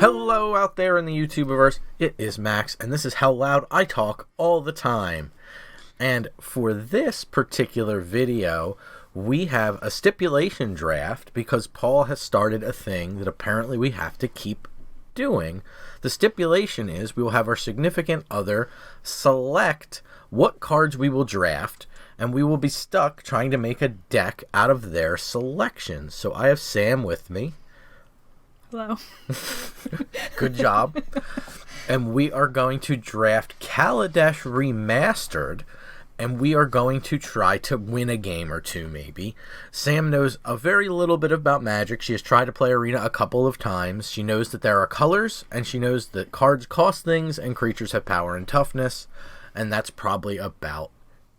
Hello out there in the YouTubeverse, it is Max, and this is How Loud I Talk All the Time. And for this particular video, we have a stipulation draft because Paul has started a thing that apparently we have to keep doing. The stipulation is we will have our significant other select what cards we will draft, and we will be stuck trying to make a deck out of their selection. So I have Sam with me. Hello. Good job. And we are going to draft Kaladesh Remastered, and we are going to try to win a game or two, maybe. Sam knows a very little bit about Magic. She has tried to play Arena a couple of times. She knows that there are colors, and she knows that cards cost things, and creatures have power and toughness, and that's probably about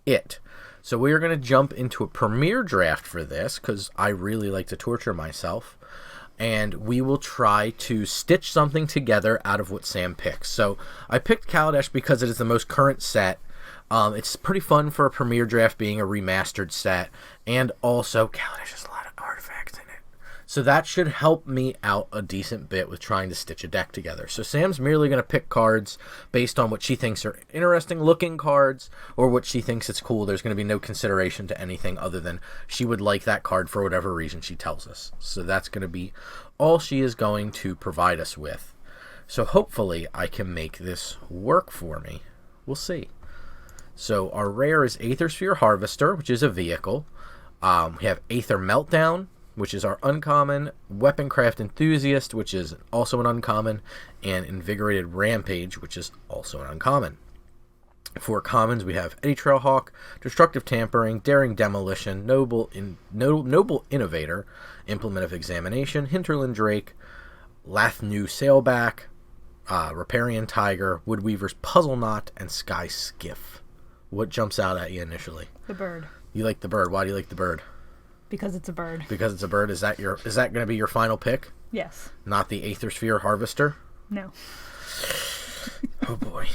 it. So we are going to jump into a premiere draft for this, because I really like to torture myself. And we will try to stitch something together out of what Sam picks. So I picked Kaladesh because it is the most current set. It's pretty fun for a premiere draft being a remastered set. And also, Kaladesh has a lot of artifacts in it. So that should help me out a decent bit with trying to stitch a deck together. So Sam's merely going to pick cards based on what she thinks are interesting looking cards or what she thinks it's cool. There's going to be no consideration to anything other than she would like that card for whatever reason she tells us. So that's going to be all she is going to provide us with. So hopefully I can make this work for me. We'll see. So our rare is Aethersphere Harvester, which is a vehicle. We have Aether Meltdown, which is our uncommon, Weaponcraft Enthusiast, which is also an uncommon, and Invigorated Rampage, which is also an uncommon. For commons, we have Eddy Trailhawk, Destructive Tampering, Daring Demolition, Noble Innovator, Implement of Examination, Hinterland Drake, Lathnu Sailback, Riparian Tiger, Woodweaver's Puzzle Knot, and Sky Skiff. What jumps out at you initially? The bird. You like the bird. Why do you like the bird? Because it's a bird. Because it's a bird. Is that going to be your final pick? Yes. Not the Aethersphere Harvester? No. Oh boy.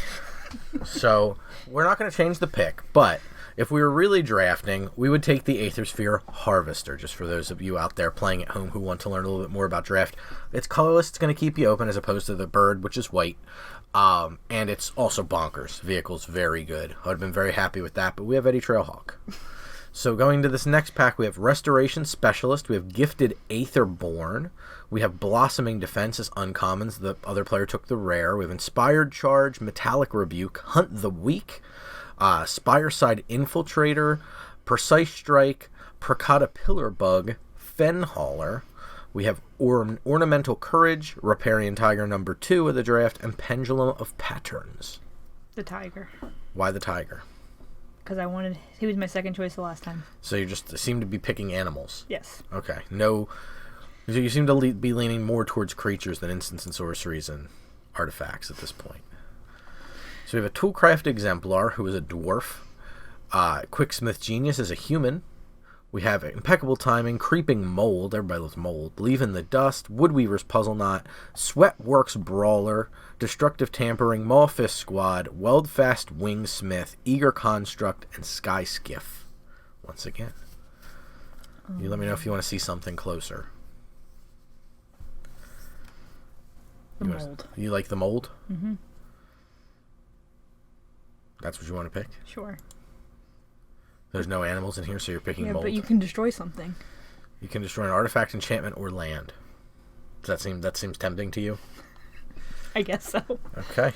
So we're not going to change the pick, but if we were really drafting, we would take the Aethersphere Harvester, just for those of you out there playing at home who want to learn a little bit more about draft. It's colorless, it's going to keep you open as opposed to the bird, which is white. And it's also bonkers. Vehicle's very good. I would have been very happy with that, but we have Eddy Trailhawk. So going to this next pack, we have Restoration Specialist, we have Gifted Aetherborn, we have Blossoming Defense as uncommons, the other player took the rare, we have Inspired Charge, Metallic Rebuke, Hunt the Weak, Spireside Infiltrator, Precise Strike, Prakata Pillarbug, Fenhauler, we have Ornamental Courage, Riparian Tiger number 2 of the draft, and Pendulum of Patterns. The tiger. Why the tiger? Because he was my second choice the last time. So you just seem to be picking animals? Yes. Okay. No, you seem to be leaning more towards creatures than instants and sorceries and artifacts at this point. So we have a Toolcraft Exemplar, who is a dwarf. Quicksmith Genius is a human. We have Impeccable Timing, Creeping Mold, everybody loves mold, Leave in the Dust, Woodweaver's Puzzle Knot, Sweatworks Brawler, Destructive Tampering, Mawfist Squad, Weldfast Wingsmith, Eager Construct, and Sky Skiff. Once again. You let me know if you want to see something closer. The mold. You like the mold? Mm-hmm. That's what you want to pick? Sure. There's no animals in here, so you're picking mold. Yeah, but you can destroy something. You can destroy an artifact, enchantment, or land. Does that seems tempting to you? I guess so. Okay.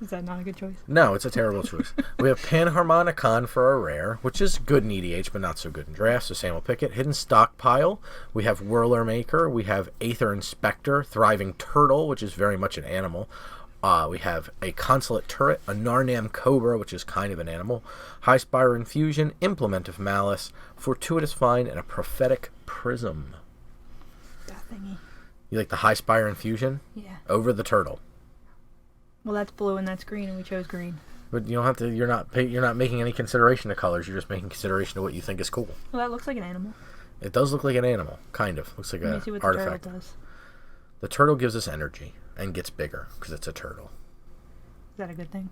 Is that not a good choice? No, it's a terrible choice. We have Panharmonicon for our rare, which is good in EDH, but not so good in draft, so Sam will pick it. Hidden Stockpile. We have Whirler Maker. We have Aether Inspector. Thriving Turtle, which is very much an animal. We have a Consulate Turret, a Narnam Cobra, which is kind of an animal, High Spire Infusion, Implement of Malice, Fortuitous Find, and a Prophetic Prism. That thingy. You like the High Spire Infusion? Yeah. Over the turtle. Well, that's blue and that's green, and we chose green. But you don't have to. You're not making any consideration to colors. You're just making consideration to what you think is cool. Well, that looks like an animal. It does look like an animal, kind of. Looks like an artifact. Let me see what the turtle does. The turtle gives us energy and gets bigger because it's a turtle. Is that a good thing?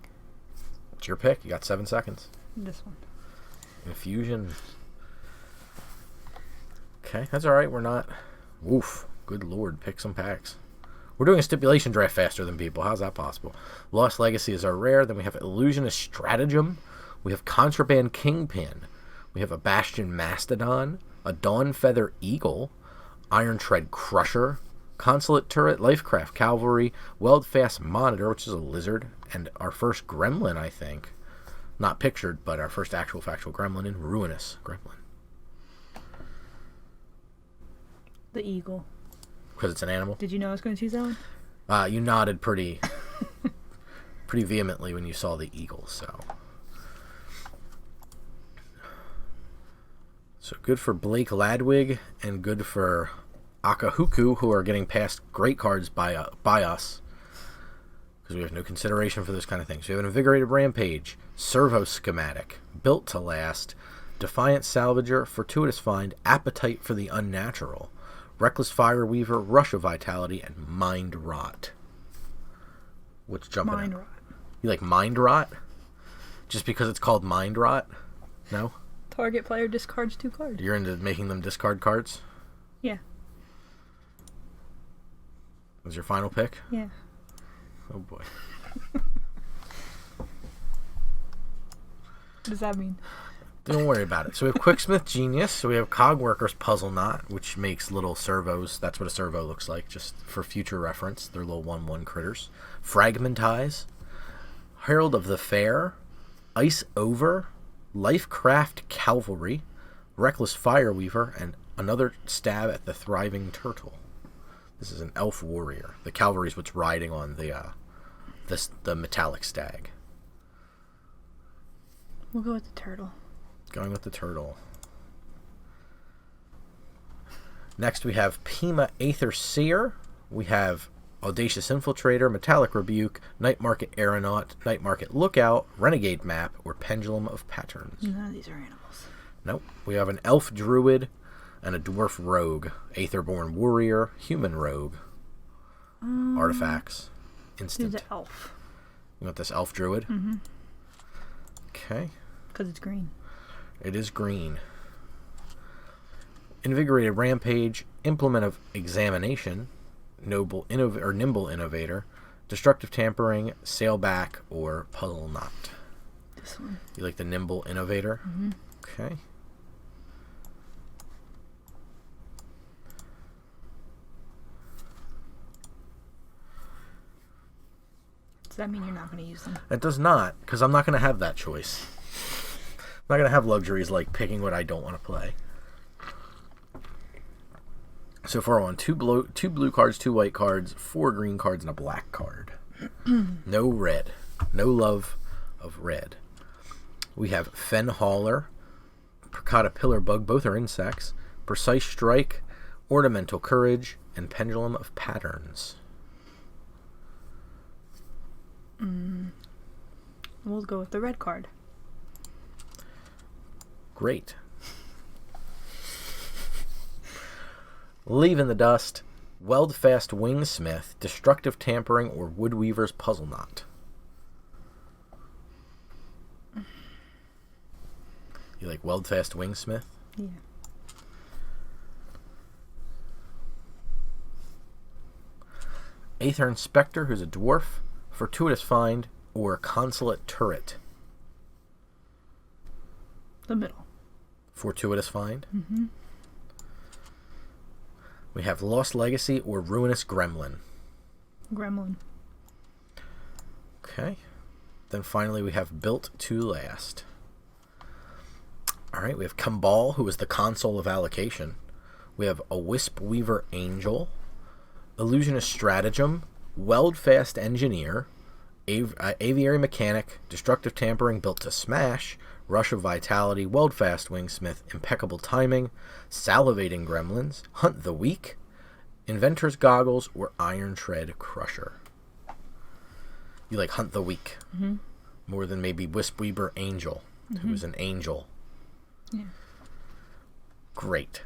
It's your pick. You got 7 seconds. This one. Infusion. Okay, that's all right. We're not. Woof. good lord, pick some packs. We're doing a stipulation draft faster than people. How's that possible? Lost Legacy is our rare. Then we have Illusionist Stratagem. We have Contraband Kingpin. We have a Bastion Mastodon, a Dawn Feather Eagle, Iron Tread Crusher, Consulate Turret, Lifecraft Cavalry, Weldfast Monitor, which is a lizard, and our first Gremlin, I think. Not pictured, but our first actual factual Gremlin in Ruinous Gremlin. The eagle. Because it's an animal? Did you know I was going to choose that one? You nodded pretty vehemently when you saw the eagle, so. So good for Blake Ladwig and good for Akahuku, who are getting past great cards by us. Because we have no consideration for this kind of thing. So we have an Invigorated Rampage, Servo Schematic, Built to Last, Defiant Salvager, Fortuitous Find, Appetite for the Unnatural, Reckless Fireweaver, Rush of Vitality, and Mind Rot. What's jumping Mind out? Rot. You like Mind Rot? Just because it's called Mind Rot? No? Target player discards 2 cards. You're into making them discard cards? Yeah. Was your final pick? Yeah. Oh boy. What does that mean? Don't worry about it. So we have Quicksmith Genius. So we have Cogworker's Puzzle Knot, which makes little servos. That's what a servo looks like, just for future reference. They're little 1/1 critters. Fragmentize, Herald of the Fair, Ice Over, Lifecraft Cavalry, Reckless Fireweaver, and another stab at the Thriving Turtle. This is an elf warrior. The cavalry is what's riding on the metallic stag. We'll go with the turtle. Going with the turtle. Next we have Pima Aether Seer. We have Audacious Infiltrator, Metallic Rebuke, Night Market Aeronaut, Night Market Lookout, Renegade Map, or Pendulum of Patterns. None of these are animals. Nope. We have an Elf Druid and a Dwarf Rogue, Aetherborn Warrior, Human Rogue. Artifacts. Instant. Who's the elf? You want this Elf Druid? Mm-hmm. Okay. Because it's green. It is green. Invigorated Rampage, Implement of Examination, Nimble Innovator, Destructive Tampering, Sailback, or Puzzle Knot. This one. You like the Nimble Innovator? Mm-hmm. Okay. Does that mean you're not going to use them? It does not, because I'm not going to have that choice. I'm not going to have luxuries like picking what I don't want to play. So far on two blue cards, 2 white cards, 4 green cards, and a black card. No red. No love of red. We have Fen Hauler, Caterpillar Bug, both are insects, Precise Strike, Ornamental Courage, and Pendulum of Patterns. We'll go with the red card. Great. Leave in the Dust, Weldfast Wingsmith, Destructive Tampering, or Woodweaver's Puzzle Knot. You like Weldfast Wingsmith? Yeah. Aether Inspector, who's a dwarf, Fortuitous Find, or Consulate Turret. The middle. Fortuitous Find. Mm-hmm. We have Lost Legacy or Ruinous Gremlin. Gremlin. Okay. Then finally we have Built to Last. Alright, we have Kambal, who is the console of allocation. We have a Wisp Weaver Angel, Illusionist Stratagem, Weldfast Engineer, Aviary Mechanic, Destructive Tampering, Built to Smash, Rush of Vitality, Weldfast Wingsmith, Impeccable Timing, Salivating Gremlins, Hunt the Weak, Inventor's Goggles, or Iron Tread Crusher. You like Hunt the Weak more than maybe Wisp Weaver Angel, who is an angel. Yeah. Great.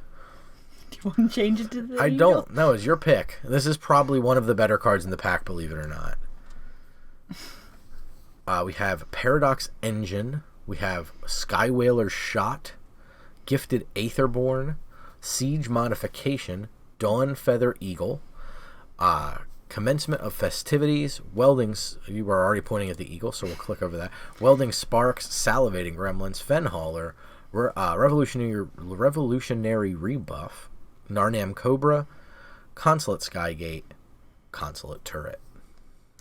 Do you want to change it to the I angel? don't. No, it's your pick. This is probably one of the better cards in the pack, believe it or not. We have Paradox Engine. We have Skywhaler's Shot, Gifted Aetherborn, Siege Modification, Dawn Feather Eagle, Commencement of Festivities, Welding's, you were already pointing at the eagle, so we'll click over that. Welding Sparks, Salivating Gremlins, Fen Hauler, Revolutionary Rebuff, Narnam Cobra, Consulate Skygate, Consulate Turret.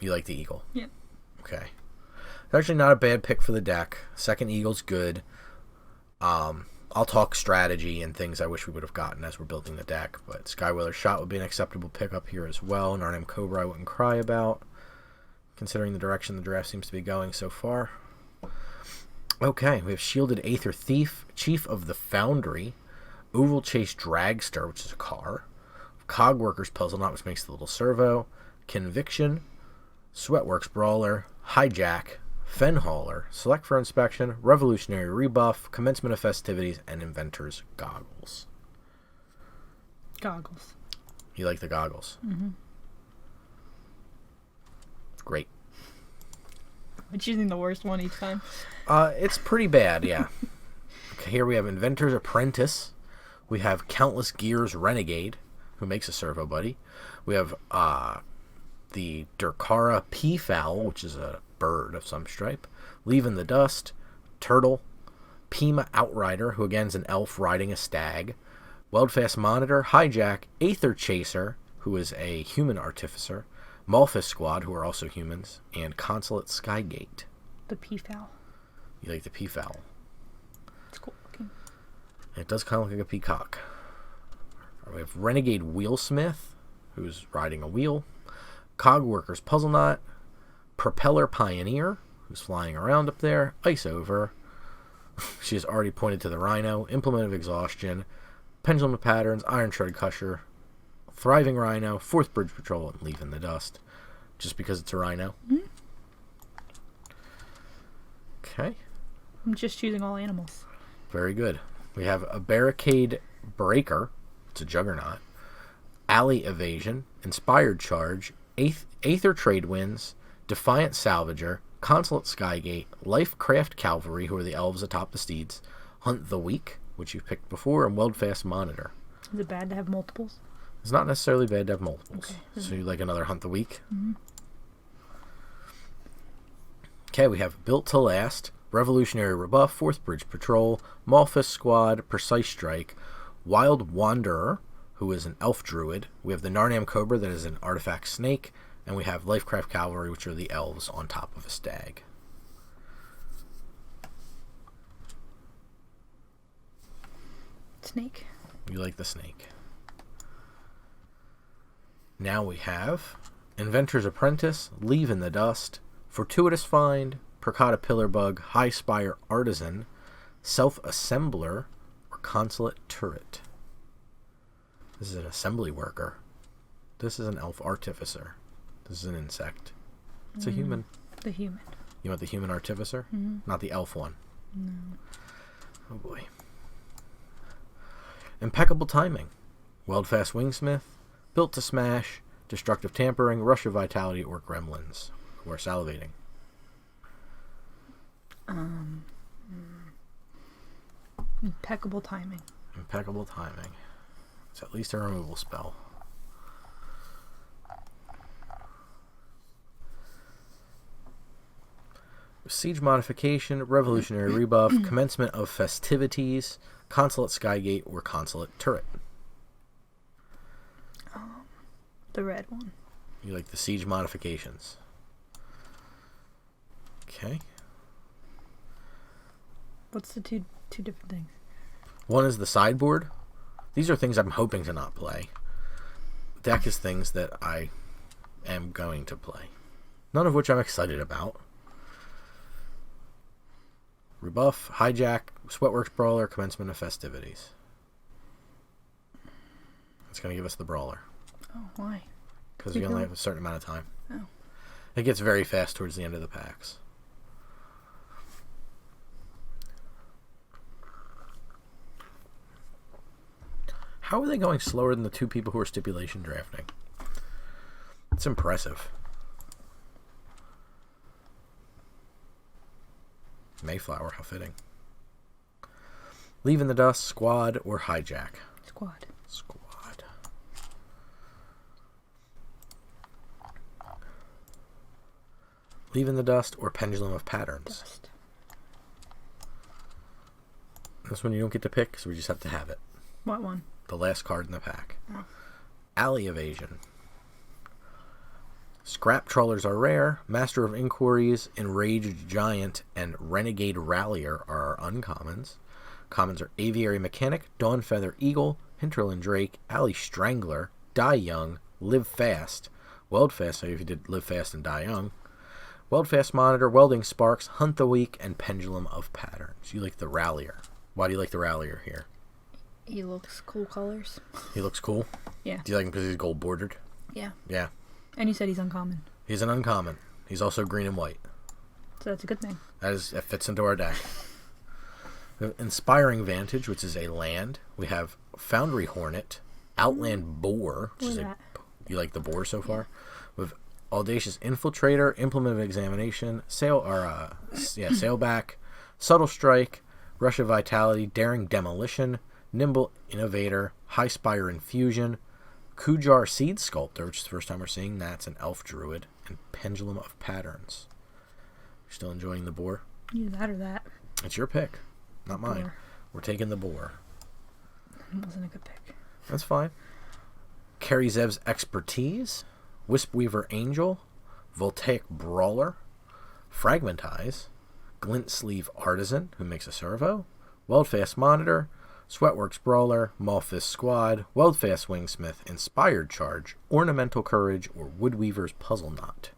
You like the eagle? Yep. Okay. It's actually not a bad pick for the deck. Second eagle's good. I'll talk strategy and things I wish we would have gotten as we're building the deck, but Skywhaler Shot would be an acceptable pickup here as well. Narnam Cobra I wouldn't cry about, considering the direction the draft seems to be going so far. Okay, we have Shielded Aether Thief, Chief of the Foundry, Oval Chase Dragster, which is a car, Cogworker's Puzzle Knot, which makes the little servo, Conviction, Sweatworks Brawler, Hijack, Fen Hauler, Select for Inspection, Revolutionary Rebuff, Commencement of Festivities, and Inventor's Goggles. Goggles. You like the goggles? Mm-hmm. Great. I'm choosing the worst one each time. It's pretty bad, yeah. Okay, here we have Inventor's Apprentice. We have Countless Gears Renegade, who makes a servo buddy. We have the Durkara Peafowl, which is a bird of some stripe, Leave in the Dust, Turtle, Pima Outrider, who again is an elf riding a stag, Weldfast Monitor, Hijack, Aether Chaser, who is a human artificer, Malphus Squad, who are also humans, and Consulate Skygate. The peafowl. You like the peafowl? It's cool looking. It does kind of look like a peacock. We have Renegade Wheelsmith, who's riding a wheel, Cogworker's Puzzle Knot, Propeller Pioneer, who's flying around up there, Ice Over. She has already pointed to the Rhino, Implement of Exhaustion, Pendulum of Patterns, Iron Shred Crusher, Thriving Rhino, Fourth Bridge Patrol, and Leave in the Dust. Just because it's a Rhino. Mm-hmm. Okay. I'm just choosing all animals. Very good. We have a Barricade Breaker. It's a Juggernaut. Alley Evasion, Inspired Charge, Aether Trade Winds, Defiant Salvager, Consulate Skygate, Lifecraft Cavalry, who are the elves atop the steeds, Hunt the Weak, which you've picked before, and Weldfast Monitor. Is it bad to have multiples? It's not necessarily bad to have multiples. Okay. So you like another Hunt the Weak? Mm-hmm. Okay, we have Built to Last, Revolutionary Rebuff, Fourth Bridge Patrol, Malphus Squad, Precise Strike, Wild Wanderer, who is an elf druid. We have the Narnam Cobra, that is an artifact snake, and we have Lifecraft Cavalry, which are the elves on top of a stag. Snake. You like the snake. Now we have Inventor's Apprentice, Leave in the Dust, Fortuitous Find, Percata Pillarbug, High Spire Artisan, Self-Assembler, or Consulate Turret. This is an assembly worker. This is an elf artificer. This is an insect. It's a human. The human. You want the human artificer? Mm-hmm. Not the elf one. No. Oh boy. Impeccable Timing. Weldfast Wingsmith, Built to Smash, Destructive Tampering, Rush of Vitality, or Gremlins, who are salivating. Impeccable timing. Impeccable Timing. It's at least a removal spell. Siege Modification, Revolutionary Rebuff, Commencement of Festivities, Consulate Skygate, or Consulate Turret. The red one. You like the Siege Modifications. Okay. What's the two different things? One is the sideboard. These are things I'm hoping to not play. Deck is things that I am going to play. None of which I'm excited about. Rebuff, Hijack, Sweatworks Brawler, Commencement of Festivities. It's going to give us the Brawler. Oh, why? Because we only have a certain amount of time. Oh. It gets very fast towards the end of the packs. How are they going slower than the two people who are stipulation drafting? It's impressive. Mayflower, how fitting. Leave in the Dust, Squad, or Hijack? Squad. Squad. Leave in the Dust, or Pendulum of Patterns. Dust. This one you don't get to pick, so we just have to have it. What one? The last card in the pack. Oh. Alley Evasion. Scrap Trawlers are rare. Master of Inquiries, Enraged Giant, and Renegade Rallier are our uncommons. Commons are Aviary Mechanic, Dawnfeather Eagle, Hinterland Drake, Alley Strangler, Die Young, Live Fast, Weld Fast, so if you did Live Fast and Die Young, Weld Fast Monitor, Welding Sparks, Hunt the Weak, and Pendulum of Patterns. You like the Rallier. Why do you like the Rallier here? He looks cool colors. He looks cool? Yeah. Do you like him because he's gold bordered? Yeah. Yeah. And you said he's uncommon. He's an uncommon. He's also green and white. So that's a good thing. That fits into our deck. We have Inspiring Vantage, which is a land. We have Foundry Hornet, Outland Boar, which is that? You like the boar so far? We have Audacious Infiltrator, Implement of Examination, Sailback, Subtle Strike, Rush of Vitality, Daring Demolition, Nimble Innovator, High Spire Infusion, Kujar Seed Sculptor, which is the first time we're seeing that. It's an Elf Druid, and Pendulum of Patterns. You're still enjoying the boar? Either that or that. It's your pick, not mine. Boar. We're taking the boar. It wasn't a good pick. That's fine. Carrie Zev's Expertise, Wispweaver Angel, Voltaic Brawler, Fragmentize, Glint Sleeve Artisan, who makes a servo, Weldfast Monitor, Sweatworks Brawler, Maulfist Squad, Weldfast Wingsmith, Inspired Charge, Ornamental Courage, or Woodweaver's Puzzle Knot.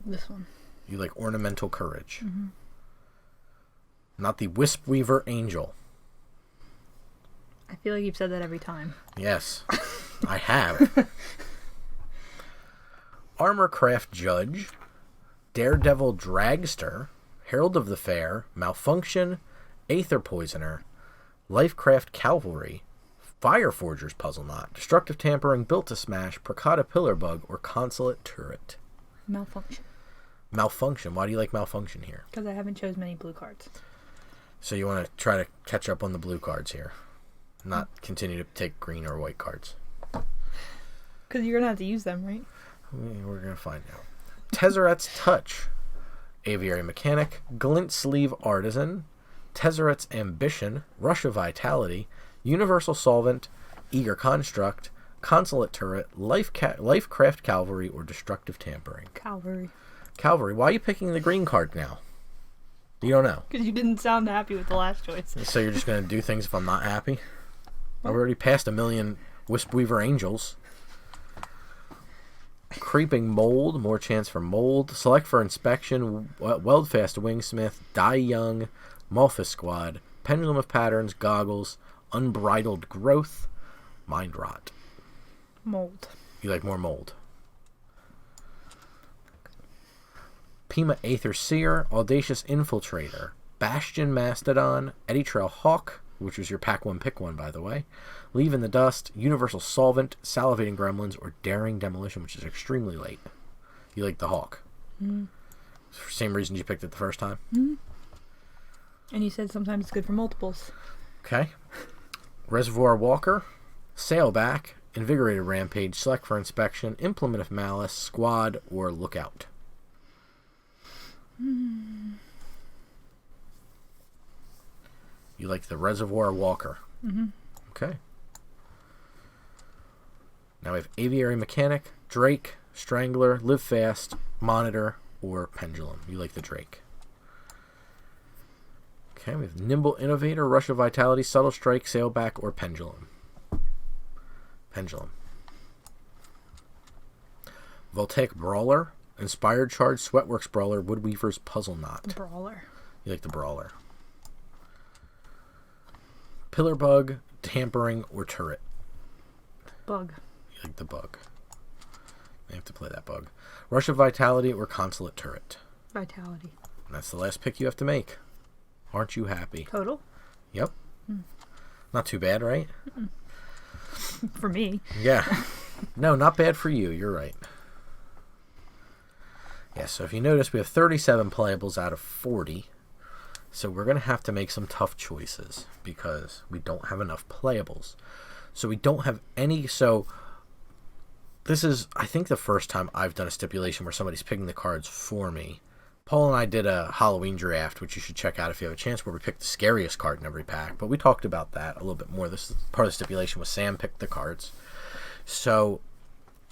This one. You like Ornamental Courage. Mm-hmm. Not the Wispweaver Angel. I feel like you've said that every time. Yes, I have. Armorcraft Judge, Daredevil Dragster, Herald of the Fair, Malfunction, Aether Poisoner, Lifecraft Cavalry, Fireforger's Puzzle Knot, Destructive Tampering, Built to Smash, Prakata Pillarbug, or Consulate Turret. Malfunction. Malfunction. Why do you like Malfunction here? Because I haven't chose many blue cards. So you want to try to catch up on the blue cards here, not continue to take green or white cards. Because you're going to have to use them, right? We're going to find out. Tezzeret's Touch, Aviary Mechanic, Glint Sleeve Artisan, Tezzeret's Ambition, Rush of Vitality, Universal Solvent, Eager Construct, Consulate Turret, Lifecraft Cavalry, or Destructive Tampering. Cavalry. Cavalry. Why are you picking the green card now? You don't know. Because you didn't sound happy with the last choice. So you're just going to do things if I'm not happy? I've already passed 1 million Wispweaver Angels. Creeping Mold, more chance for mold. Select for Inspection, Weldfast Wingsmith, Die Young, Malphus Squad, Pendulum of Patterns, Goggles, Unbridled Growth, Mind Rot. Mold. You like more mold. Pima Aether Seer, Audacious Infiltrator, Bastion Mastodon, Eddy Trail Hawk, which was your pack one pick one, by the way, Leave in the Dust, Universal Solvent, Salivating Gremlins, or Daring Demolition, which is extremely late. You like the Hawk. Mm-hmm. For the same reason you picked it the first time. Mm-hmm. And you said sometimes it's good for multiples. Okay. Reservoir Walker, Sailback, Invigorated Rampage, Select for Inspection, Implement of Malice, Squad, or Lookout. You like the Reservoir Walker. Mm-hmm. Okay. Now we have Aviary Mechanic, Drake, Strangler, Live Fast, Monitor, or Pendulum. You like the Drake. Okay, we have Nimble Innovator, Rush of Vitality, Subtle Strike, Sailback, or Pendulum. Pendulum. Voltaic Brawler, Inspired Charge, Sweatworks Brawler, Woodweaver's Puzzle Knot. Brawler. You like the Brawler. Pillar Bug, Tampering, or Turret. Bug. You like the Bug. I have to play that Bug. Rush of Vitality or Consulate Turret. Vitality. And that's the last pick you have to make. Aren't you happy? Total? Yep. Not too bad, right? For me. Yeah. No, not bad for you. You're right. Yeah, so if you notice, we have 37 playables out of 40. So we're going to have to make some tough choices because we don't have enough playables. So we don't have any... So this is, I think, the first time I've done a stipulation where somebody's picking the cards for me. Paul and I did a Halloween draft, which you should check out if you have a chance, where we picked the scariest card in every pack. But we talked about that a little bit more. This is part of the stipulation was Sam picked the cards. So,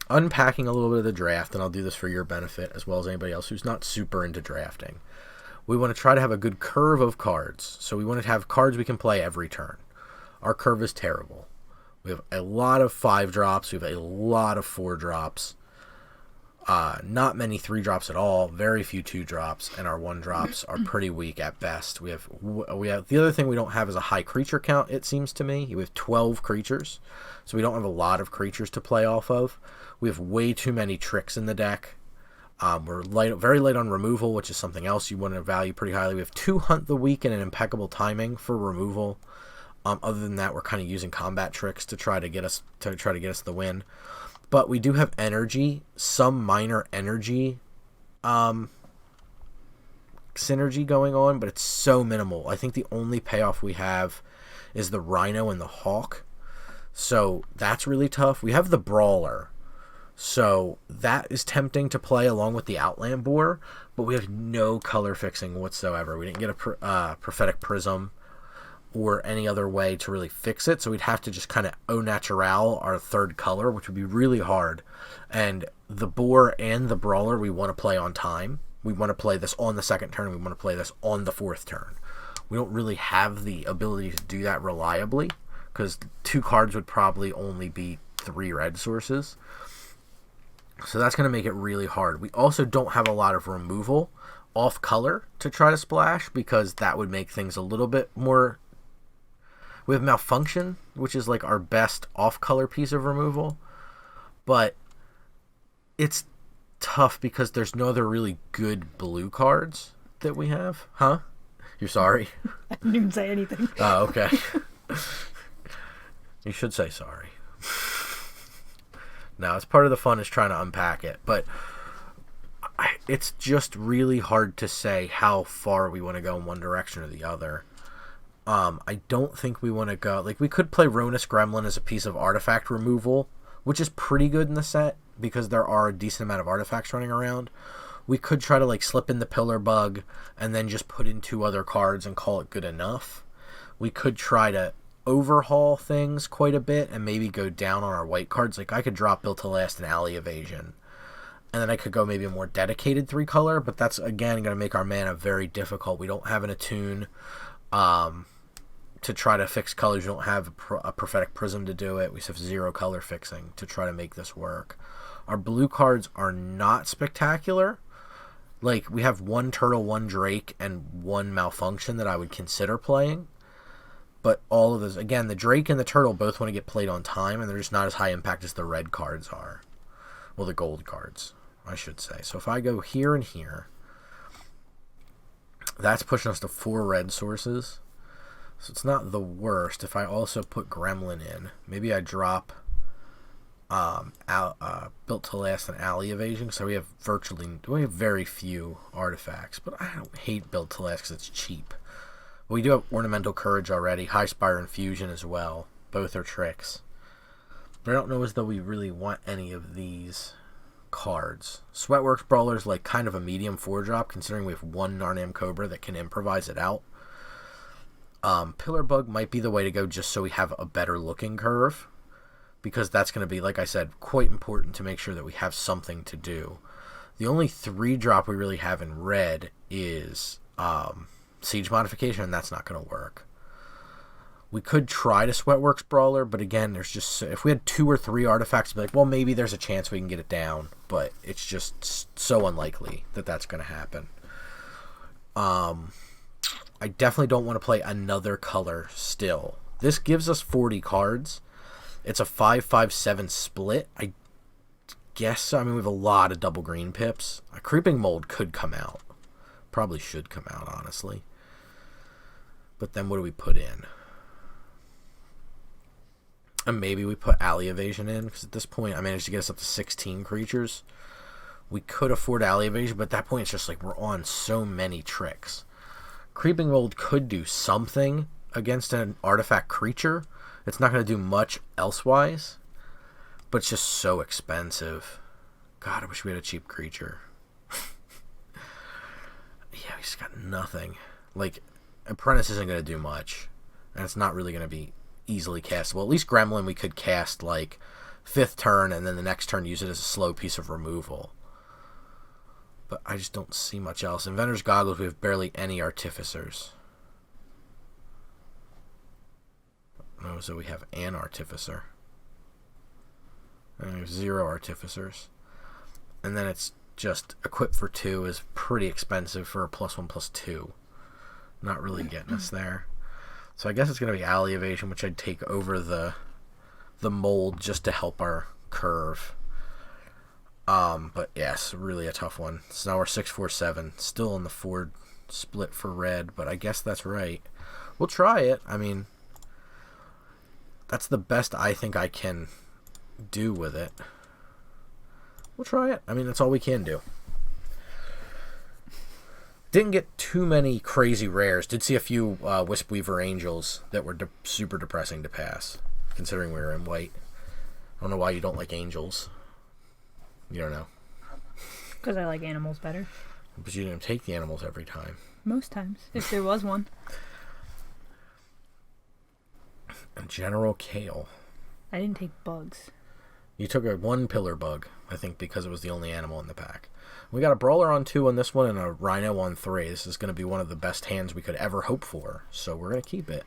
unpacking a little bit of the draft, and I'll do this for your benefit as well as anybody else who's not super into drafting. We want to try to have a good curve of cards. So we want to have cards we can play every turn. Our curve is terrible. We have a lot of 5-drops. We have a lot of 4-drops. Not many 3-drops at all. Very few 2-drops, and our 1-drops are pretty weak at best. We have the other thing we don't have is a high creature count. It seems to me we have 12 creatures, so we don't have a lot of creatures to play off of. We have way too many tricks in the deck. We're very light on removal, which is something else you want to value pretty highly. We have 2 Hunt the Weak and an impeccable timing for removal. Other than that, we're kind of using combat tricks to try to get us the win. But we do have energy, some minor energy synergy going on, but it's so minimal. I think the only payoff we have is the Rhino and the Hawk. So that's really tough. We have the Brawler. So that is tempting to play along with the Outland Boar, but we have no color fixing whatsoever. We didn't get a Prophetic Prism or any other way to really fix it, so we'd have to just kind of au naturel our third color, which would be really hard. And the Boar and the Brawler we want to play on time. We want to play this on the second turn, we want to play this on the fourth turn. We don't really have the ability to do that reliably, because 2 cards would probably only be 3 red sources. So that's going to make it really hard. We also don't have a lot of removal off color to try to splash, because that would make things a little bit more... We have Malfunction, which is like our best off-color piece of removal. But it's tough because there's no other really good blue cards that we have. Huh? You're sorry? I didn't even say anything. Oh, okay. You should say sorry. No, it's part of the fun is trying to unpack it. But it's just really hard to say how far we want to go in one direction or the other. I don't think we want to go... Like, we could play Ronus Gremlin as a piece of artifact removal, which is pretty good in the set, because there are a decent amount of artifacts running around. We could try to, like, slip in the Pillar Bug, and then just put in 2 other cards and call it good enough. We could try to overhaul things quite a bit, and maybe go down on our white cards. Like, I could drop Built to Last and Alley Evasion. And then I could go maybe a more dedicated 3-color, but that's, again, going to make our mana very difficult. We don't have an Attune. To try to fix colors, you don't have a Prophetic Prism to do it. We have 0 color fixing to try to make this work. Our blue cards are not spectacular. Like, we have 1 Turtle, 1 Drake, and 1 Malfunction that I would consider playing. But all of those, again, the Drake and the Turtle both want to get played on time, and they're just not as high impact as the red cards are. Well, the gold cards, I should say. So if I go here and here, that's pushing us to 4 red sources. So it's not the worst. If I also put Gremlin in, maybe I drop Built to Last and Alley Evasion. So we have very few artifacts, but I don't hate Built to Last because it's cheap. We do have Ornamental Courage already, High Spire Infusion as well. Both are tricks. But I don't know as though we really want any of these cards. Sweatworks Brawler is like kind of a medium 4-drop, considering we have 1 Narnam Cobra that can improvise it out. Pillar Bug might be the way to go, just so we have a better looking curve, because that's going to be, like I said, quite important to make sure that we have something to do. The only 3-drop we really have in red is Siege Modification, and that's not going to work. We could try to Sweatworks Brawler, but again, there's just, if we had 2 or 3 artifacts, it'd be like, well, maybe there's a chance we can get it down, but it's just so unlikely that that's going to happen. I definitely don't want to play another color still. This gives us 40 cards. It's a 5-5-7 split. I guess, I mean, we have a lot of double green pips. A Creeping Mold could come out. Probably should come out, honestly. But then what do we put in? And maybe we put Alley Evasion in, because at this point I managed to get us up to 16 creatures. We could afford Alley Evasion, but at that point it's just like we're on so many tricks. Creeping Mold could do something against an artifact creature. It's not going to do much elsewise. But it's just so expensive. God, I wish we had a cheap creature. Yeah, we just got nothing. Like, Apprentice isn't going to do much. And it's not really going to be easily castable. At least Gremlin we could cast, like, 5th turn, and then the next turn use it as a slow piece of removal. But I just don't see much else. Inventor's Goggles, we have barely any Artificers. No, so we have an Artificer. And we have 0 Artificers. And then it's just Equip for 2 is pretty expensive for a +1/+2. Not really getting us there. So I guess it's going to be Alley Evasion, which I'd take over the mold just to help our curve. But yes, really a tough one. So now we're 6-4-7, still in the 4 split for red, but I guess that's right. We'll try it. I mean, that's the best I think I can do with it. We'll try it. I mean, that's all we can do. Didn't get too many crazy rares. Did see a few Wispweaver Angels that were super depressing to pass, considering we were in white. I don't know why you don't like Angels. You don't know. Because I like animals better. But you didn't take the animals every time. Most times, if there was one. And General Kale. I didn't take bugs. You took a 1 pillar bug, I think, because it was the only animal in the pack. We got a Brawler on 2 on this one and a Rhino on 3. This is going to be one of the best hands we could ever hope for, so we're going to keep it.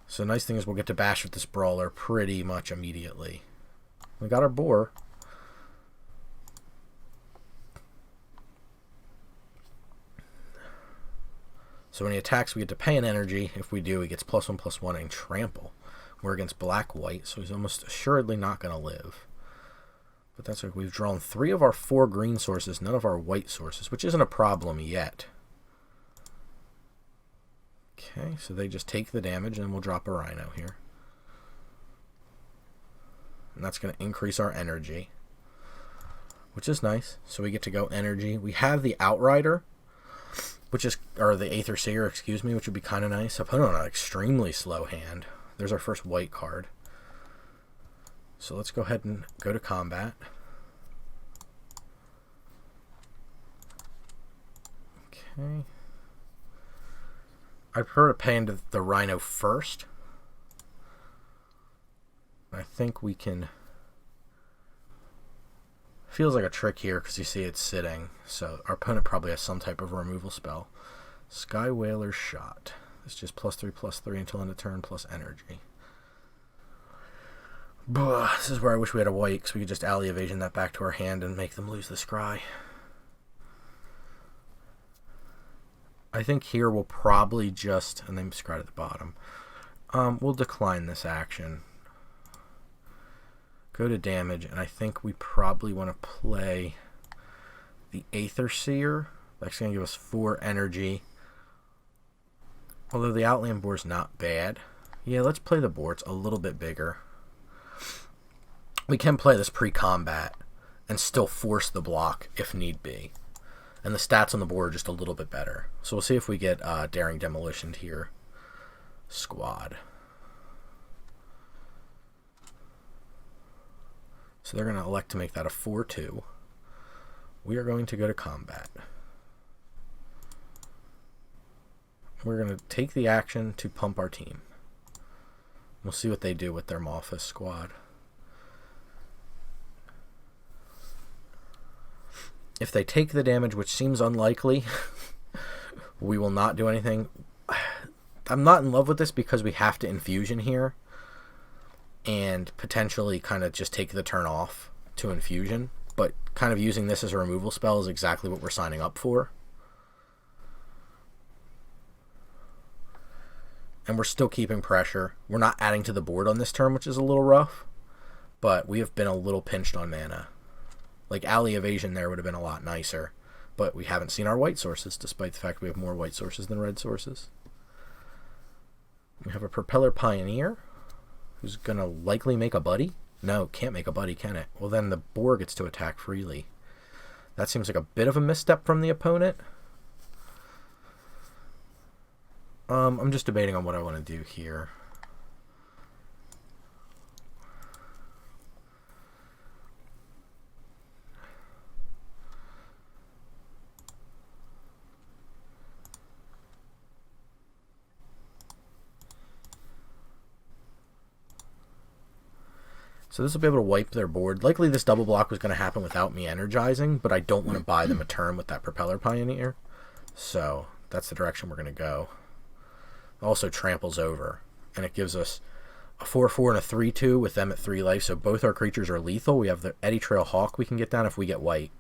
So the nice thing is we'll get to bash with this Brawler pretty much immediately. We got our Boar. So when he attacks, we get to pay an energy. If we do, he gets +1/+1 and trample. We're against black-white, so he's almost assuredly not going to live. But that's like we've drawn 3 of our 4 green sources, none of our white sources, which isn't a problem yet. Okay, so they just take the damage, and we'll drop a Rhino here. And that's going to increase our energy, which is nice. So we get to go energy. We have the Outrider, which is, or the Aether Seer, excuse me, which would be kind of nice. I put on an extremely slow hand. There's our first white card. So let's go ahead and go to combat. Okay. I prefer to pay into the Rhino first. I think we can... Feels like a trick here because you see it's sitting. So our opponent probably has some type of removal spell. Sky Whaler's Shot. It's just +3/+3 until end of turn plus energy. This is where I wish we had a white because we could just Alley Evasion that back to our hand and make them lose the scry. I think here we'll probably just, and then scry at the bottom, we'll decline this action. Go to damage, and I think we probably want to play the Aether Seer. That's going to give us 4 energy. Although the Outland Boar is not bad. Yeah, let's play the boar. It's a little bit bigger. We can play this pre-combat and still force the block if need be. And the stats on the board are just a little bit better. So we'll see if we get Daring Demolition here. Squad. So they're going to elect to make that a 4/2. We are going to go to combat. We're going to take the action to pump our team. We'll see what they do with their Malphus squad. If they take the damage, which seems unlikely, we will not do anything. I'm not in love with this because we have to Infusion here and potentially kind of just take the turn off to Infusion, but kind of using this as a removal spell is exactly what we're signing up for. And we're still keeping pressure. We're not adding to the board on this turn, which is a little rough, but we have been a little pinched on mana. Like, Alley Evasion there would have been a lot nicer, but we haven't seen our white sources, despite the fact we have more white sources than red sources. We have a Propeller Pioneer, who's going to likely make a buddy. No, can't make a buddy, can it? Well, then the boar gets to attack freely. That seems like a bit of a misstep from the opponent. I'm just debating on what I want to do here. So this will be able to wipe their board. Likely this double block was going to happen without me energizing, but I don't want to buy them a turn with that Propeller Pioneer. So that's the direction we're going to go. Also tramples over, and it gives us a 4/4 and a 3/2 with them at 3 life, so both our creatures are lethal. We have the Eddy Trail Hawk we can get down if we get white.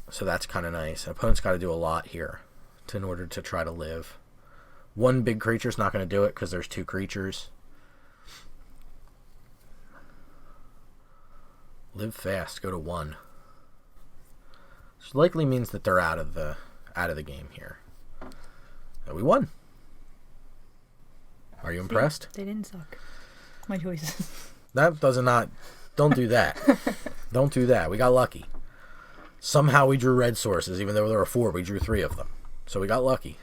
So that's kind of nice. Opponent's got to do a lot here in order to try to live. One big creature's not going to do it because there's 2 creatures. Live fast, go to 1. Which likely means that they're out of the game here. And we won. Are you impressed? They didn't suck. My choices. That does not. Don't do that. Don't do that. We got lucky. Somehow we drew red sources, even though there were 4. We drew 3 of them. So we got lucky.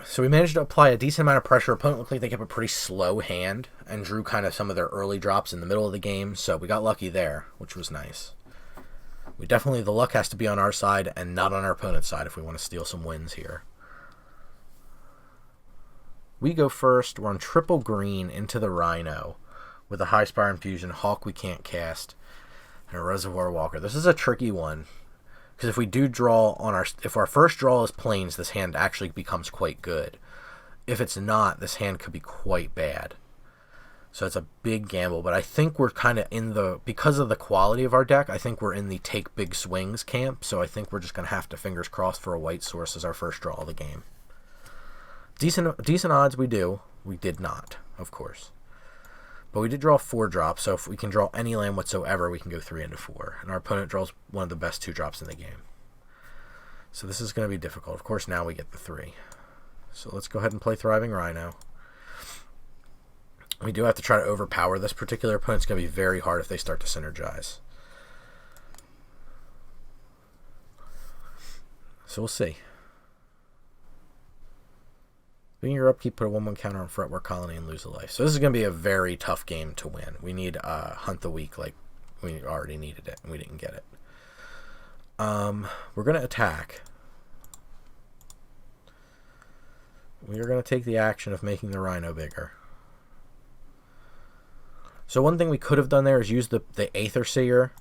So we managed to apply a decent amount of pressure. Opponent looked like they kept a pretty slow hand and drew kind of some of their early drops in the middle of the game. So we got lucky there, which was nice. The luck has to be on our side and not on our opponent's side if we want to steal some wins here. We go first. We're on triple green into the Rhino with a High Spire Infusion, Hawk we can't cast, and a Reservoir Walker. This is a tricky one because if we do draw if our first draw is plains, this hand actually becomes quite good. If it's not, this hand could be quite bad. So it's a big gamble, but I think we're kind of because of the quality of our deck, I think we're in the take big swings camp, so I think we're just going to have to fingers crossed for a white source as our first draw of the game. Decent odds we do. We did not, of course. But we did draw 4 drops, so if we can draw any land whatsoever, we can go 3 into 4. And our opponent draws one of the best 2 drops in the game. So this is going to be difficult. Of course, now we get the 3. So let's go ahead and play Thriving Rhino. We do have to try to overpower this particular opponent. It's going to be very hard if they start to synergize. So we'll see. Being your upkeep, put a 1/1 counter on Fretwork Colony and lose a life. So this is going to be a very tough game to win. We need Hunt the Weak like we already needed it, and we didn't get it. We're going to attack. We are going to take the action of making the Rhino bigger. So one thing we could have done there is use the Aether Seer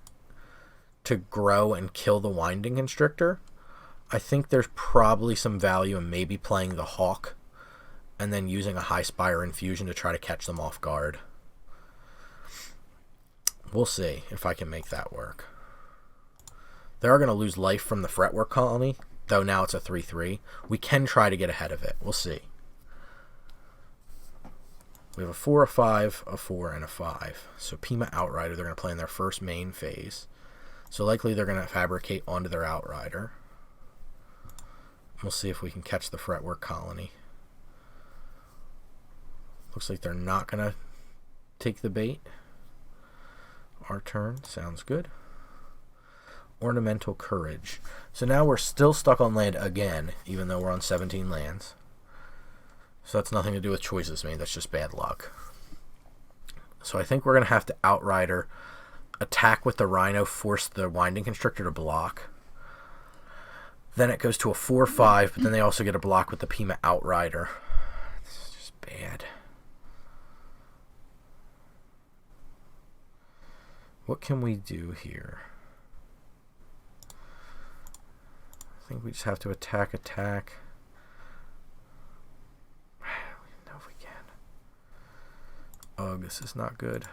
to grow and kill the Winding Constrictor. I think there's probably some value in maybe playing the Hawk and then using a High Spire Infusion to try to catch them off guard. We'll see if I can make that work. They are going to lose life from the Fretwork Colony, though now it's a 3/3. We can try to get ahead of it. We'll see. We have a 4, a 5, a 4, and a 5. So Pima Outrider, they're going to play in their first main phase. So likely they're going to fabricate onto their Outrider. We'll see if we can catch the Fretwork Colony. Looks like they're not going to take the bait. Our turn. Sounds good. Ornamental Courage. So now we're still stuck on land again, even though we're on 17 lands. So that's nothing to do with choices made. That's just bad luck. So I think we're going to have to Outrider, attack with the Rhino, force the Winding Constrictor to block. Then it goes to a 4/5, but then they also get a block with the Pima Outrider. This is just bad. What can we do here? I think we just have to attack. I don't even know if we can. Oh, this is not good.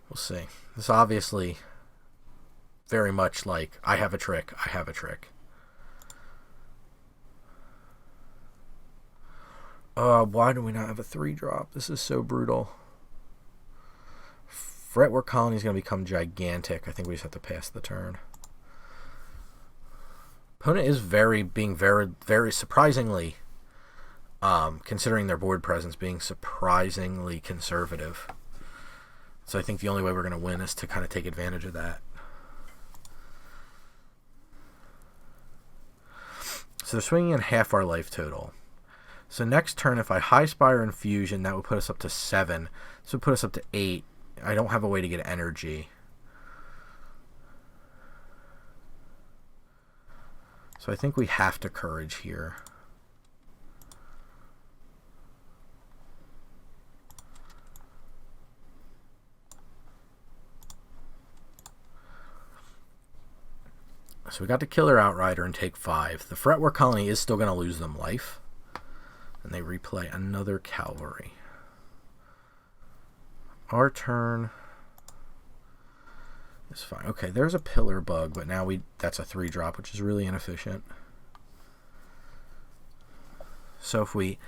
We'll see. This obviously very much like, I have a trick. Why do we not have a 3-drop? This is so brutal. Fretwork Colony is going to become gigantic. I think we just have to pass the turn. Opponent is being very surprisingly, considering their board presence, being surprisingly conservative. So I think the only way we're going to win is to kind of take advantage of that. So they're swinging in half our life total. So next turn, if I High Spire Infusion, that would put us up to 7. This would put us up to 8. I don't have a way to get energy. So I think we have to courage here. So we got the Killer Outrider and take 5. The Fretwork Colony is still going to lose them life. And they replay another Cavalry. Our turn is fine. Okay, there's a Pillar Bug, but now that's a 3-drop, which is really inefficient. So if we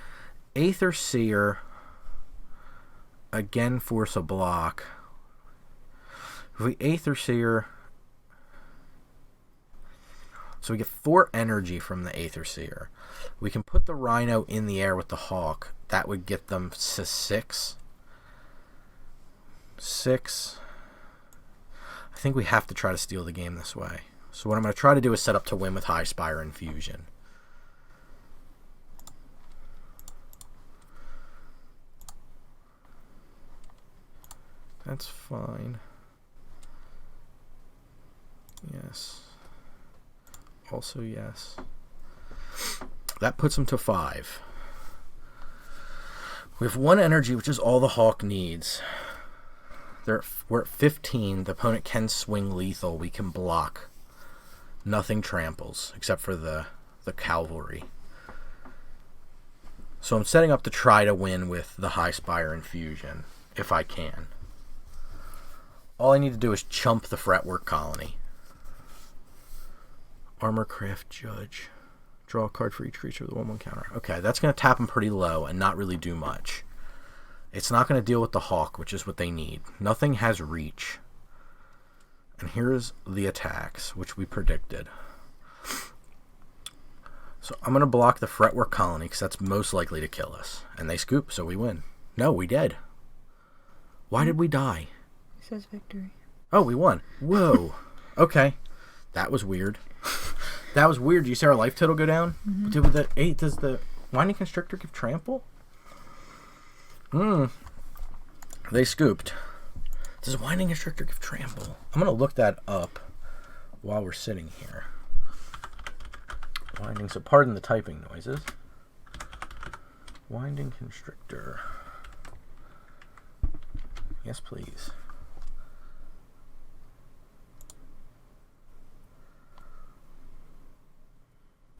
Aether Seer, again force a block. If we Aether Seer... So we get 4 energy from the Aether Seer. We can put the Rhino in the air with the Hawk. That would get them to 6. 6. I think we have to try to steal the game this way. So what I'm going to try to do is set up to win with High Spire and Fusion. That's fine. Yes. Also yes. That puts them to 5. We have 1 energy, which is all the Hawk needs. We're at 15. The opponent can swing lethal. We can block. Nothing tramples, except for the Cavalry. So I'm setting up to try to win with the High Spire and Fusion, if I can. All I need to do is chump the Fretwork Colony. Armorcraft Judge. Draw a card for each creature with a 1/1 counter. Okay, that's going to tap them pretty low and not really do much. It's not going to deal with the Hawk, which is what they need. Nothing has reach. And here's the attacks, which we predicted. So I'm going to block the Fretwork Colony, because that's most likely to kill us. And they scoop, so we win. No, we did. Why did we die? It says victory. Oh, we won. Whoa. Okay. That was weird. That was weird. Do you see our life total go down? Mm-hmm. Does the Winding Constrictor give trample? They scooped. Does Winding Constrictor give trample? I'm going to look that up while we're sitting here. Winding, so pardon the typing noises. Winding Constrictor. Yes, please.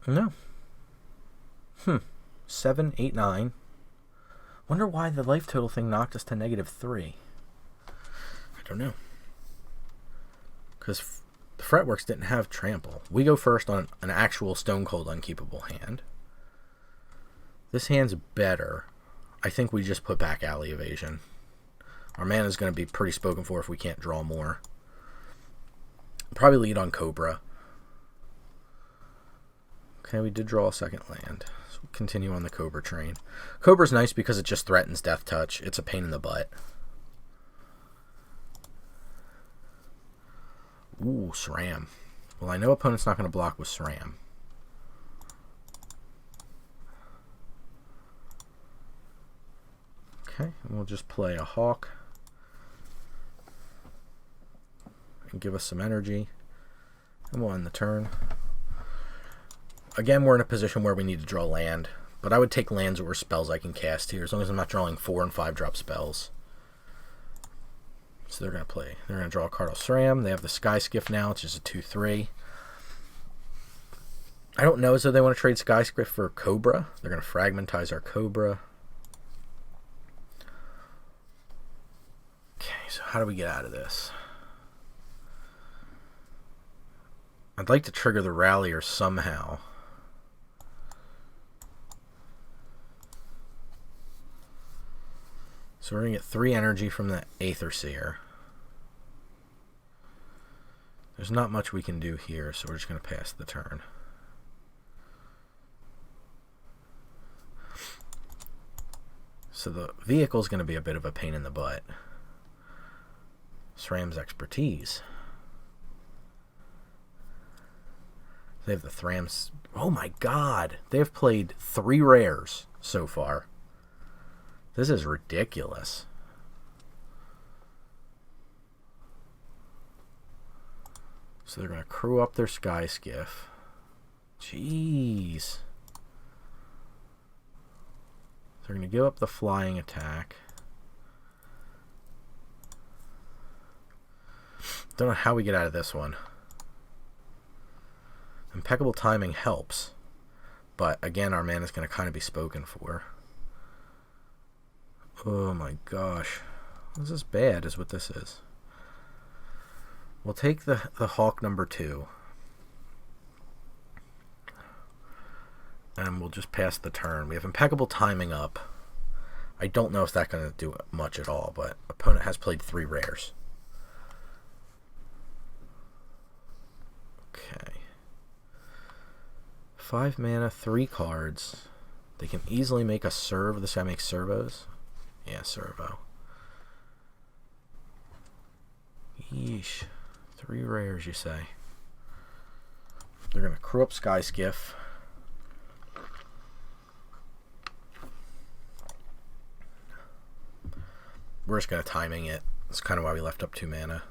No. 7, 8, 9. Wonder why the life total thing knocked us to -3. I don't know. Because the Fretworks didn't have trample. We go first on an actual Stone Cold Unkeepable hand. This hand's better. I think we just put back Alley Evasion. Our mana is going to be pretty spoken for if we can't draw more. Probably lead on Cobra. Okay, we did draw a second land. So we'll continue on the Cobra train. Cobra's nice because it just threatens Death Touch. It's a pain in the butt. Ooh, SRAM. Well, I know opponent's not going to block with SRAM. Okay, and we'll just play a Hawk. And give us some energy. And we'll end the turn. Again, we're in a position where we need to draw land. But I would take lands over spells I can cast here, as long as I'm not drawing 4 and 5 drop spells. So they're going to play. They're going to draw a card off SRAM. They have the Sky Skiff now, which is a 2/3. I don't know as though they want to trade Sky Skiff for Cobra. They're going to fragmentize our Cobra. Okay, so how do we get out of this? I'd like to trigger the Rallier somehow. So we're going to get 3 energy from the Aether Seer. There's not much we can do here, so we're just going to pass the turn. So the vehicle is going to be a bit of a pain in the butt. SRAM's Expertise. They have the Thrams. Oh my god! They have played 3 rares so far. This is ridiculous. So they're going to crew up their Sky Skiff. Jeez. They're going to give up the flying attack. Don't know how we get out of this one. Impeccable timing helps. But again, our mana is going to kind of be spoken for. Oh my gosh. This is bad is what this is. We'll take the Hawk number 2. And we'll just pass the turn. We have impeccable timing up. I don't know if that's going to do much at all, but opponent has played 3 rares. Okay. 5 mana, 3 cards. They can easily make a serve. This guy makes servos. Yeah, servo. Yeesh. 3 rares, you say. They're going to crew up Sky Skiff. We're just going to timing it. That's kind of why we left up 2 mana.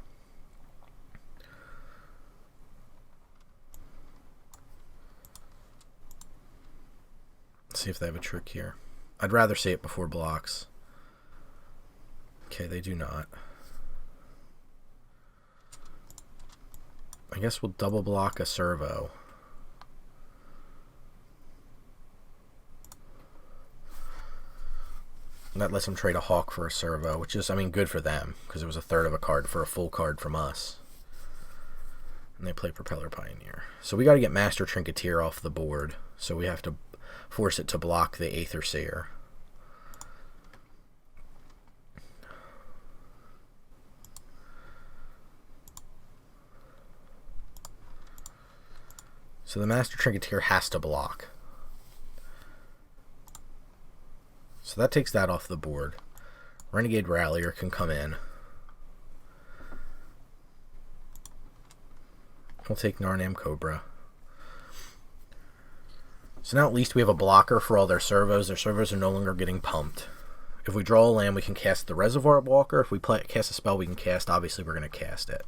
Let's see if they have a trick here. I'd rather see it before blocks. Okay, they do not. I guess we'll double block a servo. That lets them trade a Hawk for a servo, which is, I mean, good for them, because it was a third of a card for a full card from us. And they play Propeller Pioneer. So we got to get Master Trinketeer off the board, so we have to force it to block the Aether Seer. So the Master Trinketeer has to block. So that takes that off the board. Renegade Rallier can come in. We'll take Narnam Cobra. So now at least we have a blocker for all their servos. Their servos are no longer getting pumped. If we draw a land, we can cast the Reservoir Walker. If we cast a spell we can cast, obviously we're going to cast it.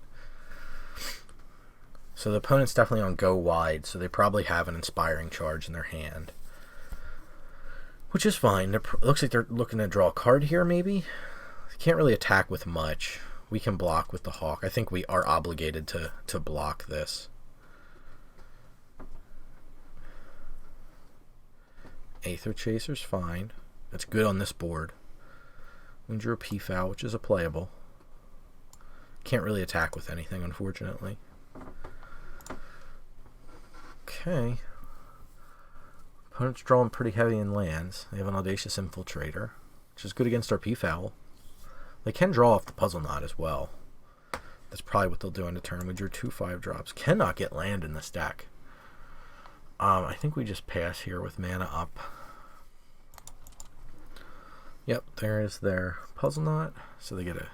So the opponent's definitely on go wide, so they probably have an Inspiring Charge in their hand. Which is fine. It looks like they're looking to draw a card here, maybe? They can't really attack with much. We can block with the Hawk. I think we are obligated to block this. Aether Chaser's fine. That's good on this board. We drew a P-Foul, which is a playable. Can't really attack with anything, unfortunately. Okay. Opponent's drawing pretty heavy in lands. They have an Audacious Infiltrator, which is good against our P-Foul. They can draw off the Puzzle Knot as well. That's probably what they'll do in a turn. We drew 2 5-drops. Cannot get land in this deck. I think we just pass here with mana up. Yep, there is their Puzzle Knot. So they get a...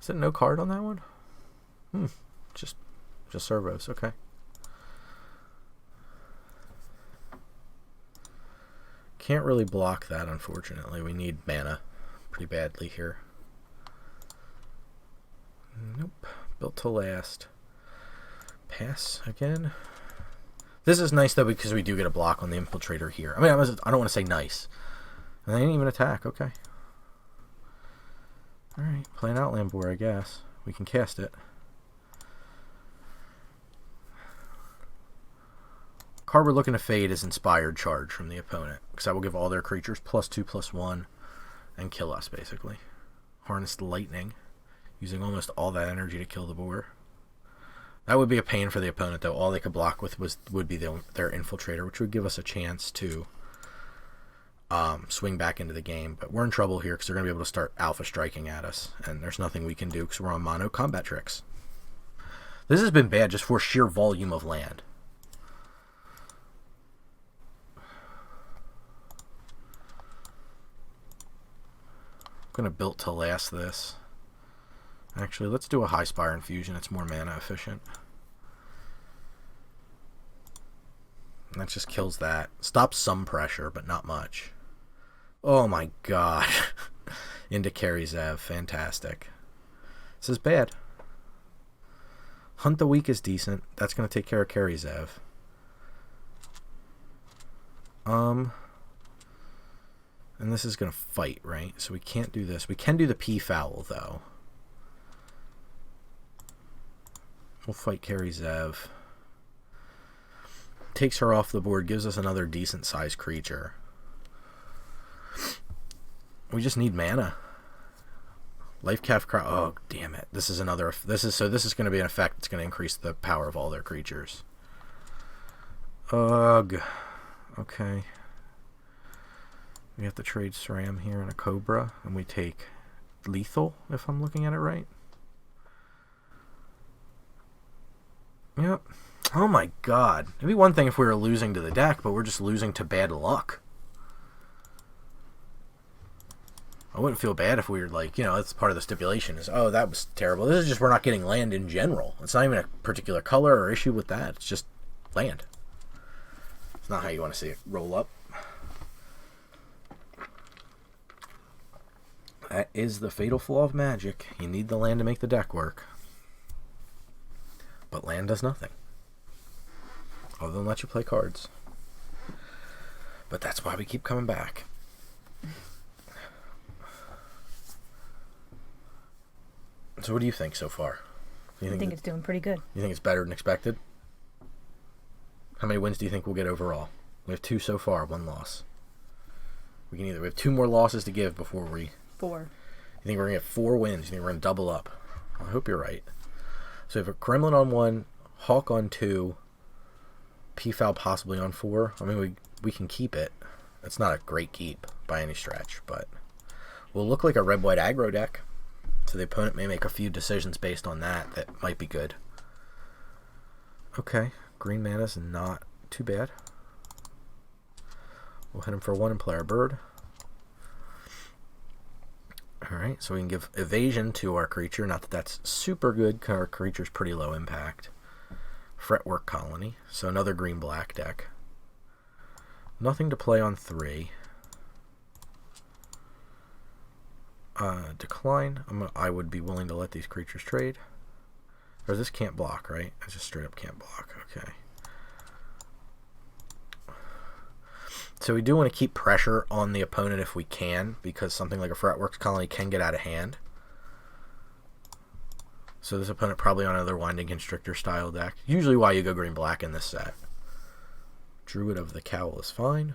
Is it no card on that one? Just servos. Okay. Can't really block that, unfortunately. We need mana pretty badly here. Nope. Built to last. Pass again. This is nice, though, because we do get a block on the Infiltrator here. I mean, I don't want to say nice. And they didn't even attack. Okay. Alright. Play an Outland Boar, I guess. We can cast it. Card we're looking to fade is Inspired Charge from the opponent, because that will give all their creatures +2/+1 and kill us, basically. Harnessed Lightning, using almost all that energy to kill the boar. That would be a pain for the opponent, though. All they could block with would be their Infiltrator, which would give us a chance to swing back into the game. But we're in trouble here because they're going to be able to start Alpha Striking at us, and there's nothing we can do because we're on mono combat tricks. This has been bad just for sheer volume of land. I'm going to build to last this. Actually, let's do a High Spire Infusion. It's more mana efficient. And that just kills that. Stops some pressure, but not much. Oh my god. Into Carry Zev. Fantastic. This is bad. Hunt the Weak is decent. That's going to take care of Carry Zev. And this is going to fight, right? So we can't do this. We can do the P-Foul, though. We'll fight Carry Zev. Takes her off the board, gives us another decent-sized creature. We just need mana. Life Calf Cry. Oh, damn it. This is another... This is going to be an effect that's going to increase the power of all their creatures. Ugh. Okay. We have to trade SRAM here and a Cobra, and we take lethal, if I'm looking at it right. Yep. Oh my god. It'd be one thing if we were losing to the deck, but we're just losing to bad luck. I wouldn't feel bad if we were like, that's part of the stipulation is, oh, that was terrible. This is just we're not getting land in general. It's not even a particular color or issue with that. It's just land. It's not how you want to see it roll up. That is the fatal flaw of Magic. You need the land to make the deck work. But land does nothing. Other than let you play cards. But that's why we keep coming back. So what do you think so far? I think it's doing pretty good. You think it's better than expected? How many wins do you think we'll get overall? We have 2 so far, 1 loss. We have 2 more losses to give before we... 4. You think we're going to get 4 wins? You think we're going to double up? I hope you're right. So we have a Gremlin on 1, Hawk on 2, P-Foul possibly on 4. I mean, we can keep it. It's not a great keep by any stretch, but we'll look like a red-white aggro deck. So the opponent may make a few decisions based on that might be good. Okay, green mana's not too bad. We'll hit him for 1 and play our bird. Alright, so we can give evasion to our creature. Not that that's super good, because our creature's pretty low impact. Fretwork Colony, so another green-black deck. Nothing to play on 3. Decline. I would be willing to let these creatures trade. Or this can't block, right? I just straight up can't block. Okay. So we do want to keep pressure on the opponent if we can, because something like a Fretworks Colony can get out of hand. So this opponent probably on another Winding Constrictor style deck. Usually why you go green-black in this set. Druid of the Cowl is fine.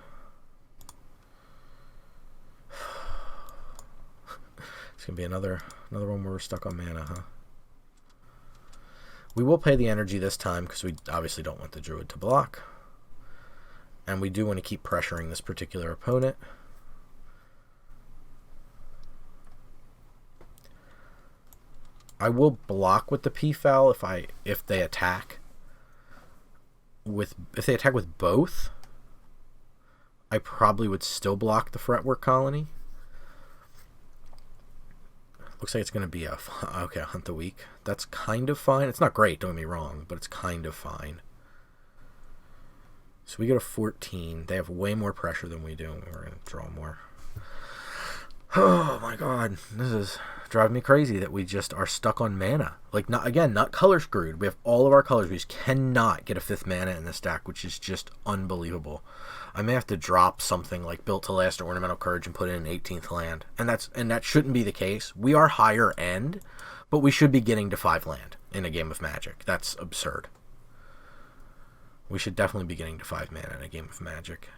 It's going to be another one where we're stuck on mana, huh? We will pay the energy this time because we obviously don't want the Druid to block. And we do want to keep pressuring this particular opponent. I will block with the P-Foul if they attack. If they attack with both, I probably would still block the Fretwork Colony. Looks like it's going to be okay, Hunt the Weak. That's kind of fine. It's not great, don't get me wrong, but it's kind of fine. So we go to 14. They have way more pressure than we do. We're going to draw more. Oh my god. This is driving me crazy that we just are stuck on mana. Like, not color screwed. We have all of our colors. We just cannot get a 5th mana in this deck, which is just unbelievable. I may have to drop something like Built to Last or Ornamental Courage and put in an 18th land. And that shouldn't be the case. We are higher end, but we should be getting to 5 land in a game of Magic. That's absurd. We should definitely be getting to 5 mana in a game of Magic.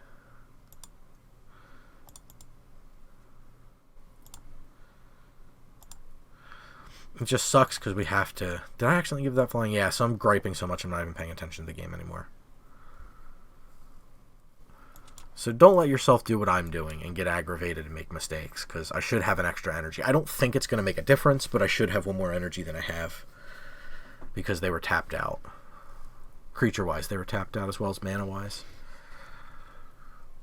It just sucks because we have to... Did I actually give that flying? Yeah, so I'm griping so much I'm not even paying attention to the game anymore. So don't let yourself do what I'm doing and get aggravated and make mistakes, because I should have an extra energy. I don't think it's going to make a difference, but I should have 1 more energy than I have because they were tapped out. Creature-wise, they were tapped out as well as mana-wise.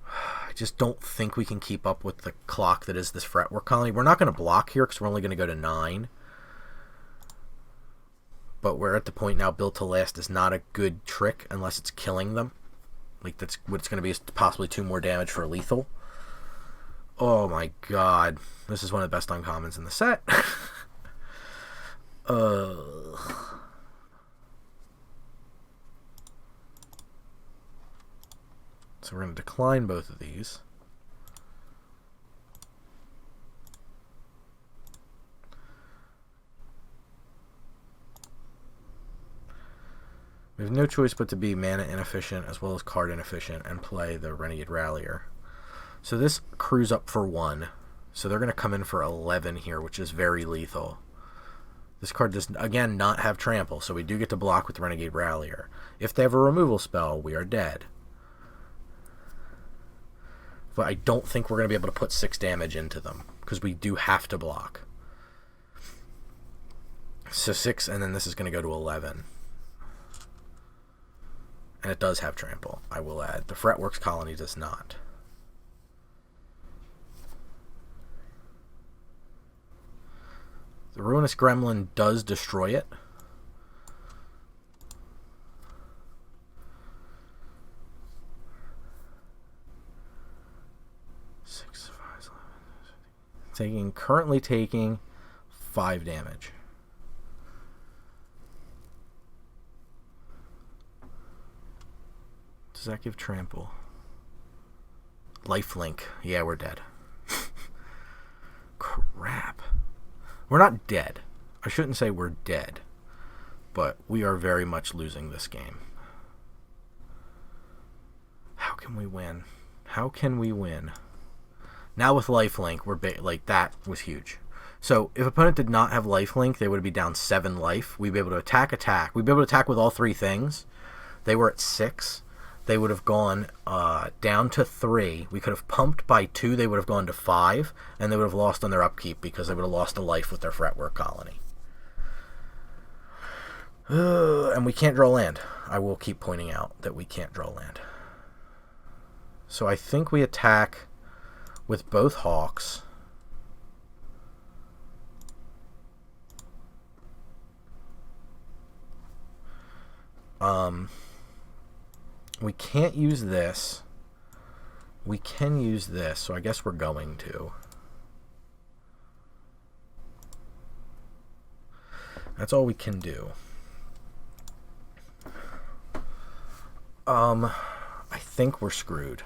I just don't think we can keep up with the clock that is this Fretwork Colony. We're not going to block here because we're only going to go to 9. But we're at the point now Built to Last is not a good trick unless it's killing them. Like, that's what it's going to be, is possibly 2 more damage for lethal. Oh my god. This is one of the best uncommons in the set. So we're going to decline both of these. We have no choice but to be mana inefficient as well as card inefficient and play the Renegade Rallier. So this crews up for 1. So they're going to come in for 11 here, which is very lethal. This card does, again, not have trample, so we do get to block with the Renegade Rallier. If they have a removal spell, we are dead. But I don't think we're going to be able to put 6 damage into them, because we do have to block. So 6, and then this is going to go to 11. And it does have trample, I will add. The Fretworks Colony does not. The Ruinous Gremlin does destroy it. Currently taking 5 damage. Does that give trample? Lifelink. Yeah, we're dead. Crap. We're not dead. I shouldn't say we're dead. But we are very much losing this game. How can we win? How can we win? Now with lifelink, we're like, that was huge. So if opponent did not have lifelink, they would be down 7 life. We'd be able to attack. We'd be able to attack with all 3 things. They were at 6. They would have gone down to 3. We could have pumped by 2. They would have gone to 5. And they would have lost on their upkeep because they would have lost a life with their Fretwork Colony. And we can't draw land. I will keep pointing out that we can't draw land. So I think we attack with both Hawks. We can't use this. We can use this, so I guess we're going to. That's all we can do. I think we're screwed.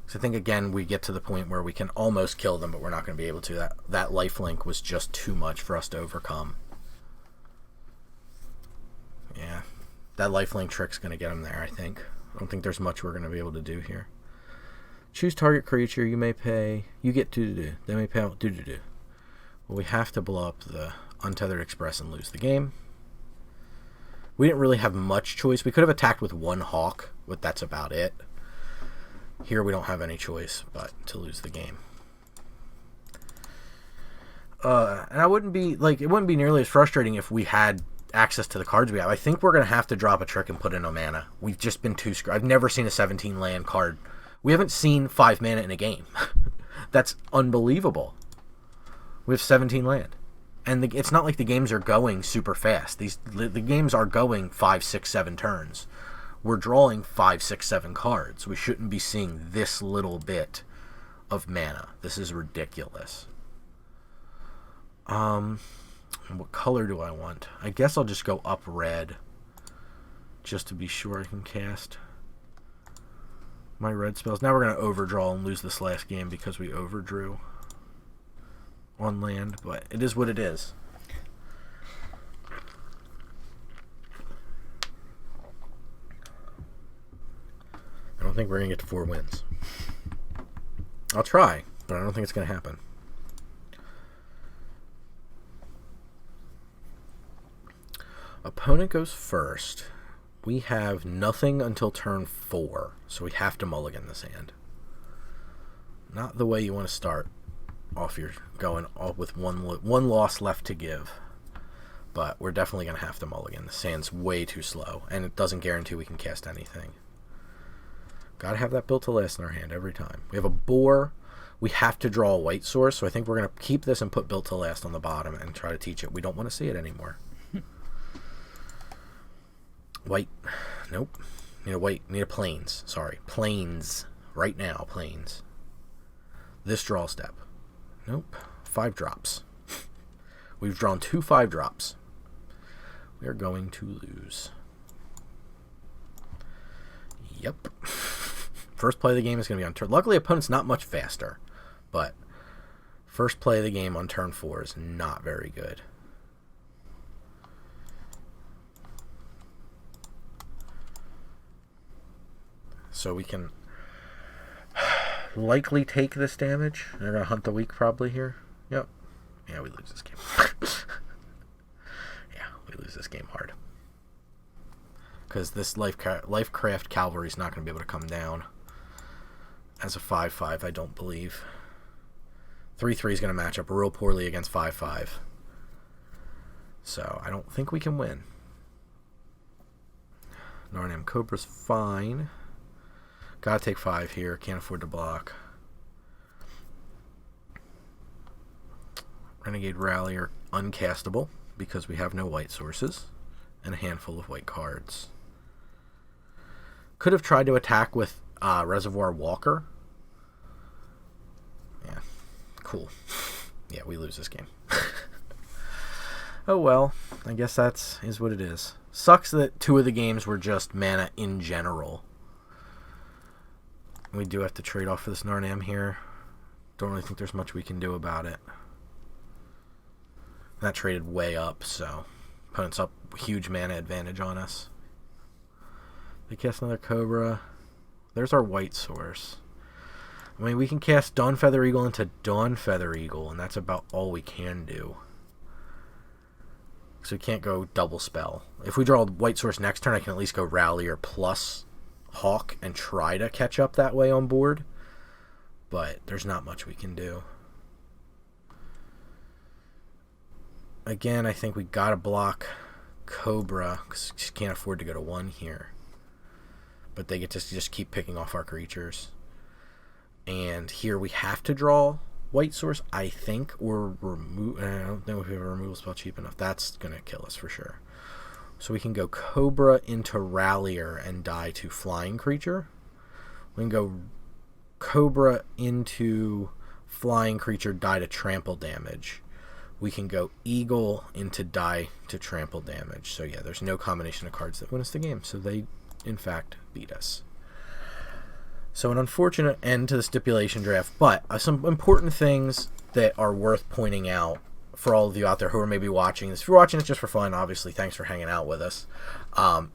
So I think, again, we get to the point where we can almost kill them, but we're not going to be able to. That lifelink was just too much for us to overcome. Yeah. That lifelink trick's going to get them there, I think. I don't think there's much we're going to be able to do here. Choose target creature. You may pay. You get do-do-do. They may pay out do-do-do. Well, we have to blow up the Untethered Express and lose the game. We didn't really have much choice. We could have attacked with 1 Hawk, but that's about it. Here we don't have any choice but to lose the game. And I wouldn't be, like, it wouldn't be nearly as frustrating if we had access to the cards we have. I think we're going to have to drop a trick and put in a mana. We've just been too screwed. I've never seen a 17 land card. We haven't seen 5 mana in a game. That's unbelievable. We have 17 land. And it's not like the games are going super fast. The games are going 5, 6, 7 turns. We're drawing 5, 6, 7 cards. We shouldn't be seeing this little bit of mana. This is ridiculous. What color do I want? I guess I'll just go up red, just to be sure I can cast my red spells. Now we're going to overdraw and lose this last game because we overdrew on land, but it is what it is. I don't think we're going to get to 4 wins. I'll try, but I don't think it's going to happen. Opponent goes first. We have nothing until turn 4, so we have to mulligan this hand. Not the way you want to start off. You're going off with one loss left to give. But we're definitely going to have to mulligan. The hand's way too slow, and it doesn't guarantee we can cast anything. Gotta have that Built to Last in our hand every time. We have a boar. We have to draw a white source, so I think we're going to keep this and put Built to Last on the bottom and try to teach it. We don't want to see it anymore. White. Nope. Need a white. Need a plains. Sorry. Plains. Right now. Plains. This draw step. Nope. 5 drops. We've drawn 2 5 drops. We are going to lose. Yep. First play of the game is going to be on turn. Luckily, opponent's not much faster, but first play of the game on turn 4 is not very good. So we can likely take this damage. They're going to hunt the weak probably here. Yep. Yeah, we lose this game. Yeah, we lose this game hard. Because this Lifecraft Cavalry is not going to be able to come down. As a 5/5, I don't believe. 3/3 is going to match up real poorly against 5/5. So, I don't think we can win. Narnam Cobra's fine. Gotta take 5 here. Can't afford to block. Renegade Rally are uncastable because we have no white sources and a handful of white cards. Could have tried to attack with Reservoir Walker. Yeah, cool. Yeah, we lose this game. Oh well, I guess is what it is. Sucks that 2 of the games were just mana in general. We do have to trade off for this Narnam here. Don't really think there's much we can do about it. That traded way up, so opponent's up huge mana advantage on us. They cast another Cobra. There's our white source. I mean, we can cast Dawn Feather Eagle into Dawn Feather Eagle, and that's about all we can do. So we can't go double spell. If we draw a white source next turn, I can at least go Rallier plus Hawk and try to catch up that way on board. But there's not much we can do. Again, I think we gotta block Cobra because we can't afford to go to 1 here. But they get to just keep picking off our creatures. And here we have to draw white source, I think, or remove. I don't know if we have a removal spell cheap enough. That's gonna kill us for sure. So we can go Cobra into Rallier and die to flying creature. We can go Cobra into flying creature, die to trample damage. We can go Eagle into die to trample damage. So yeah, there's no combination of cards that win us the game. So they, in fact, beat us. So an unfortunate end to the stipulation draft, but some important things that are worth pointing out for all of you out there who are maybe watching this. If you're watching this just for fun, obviously, thanks for hanging out with us.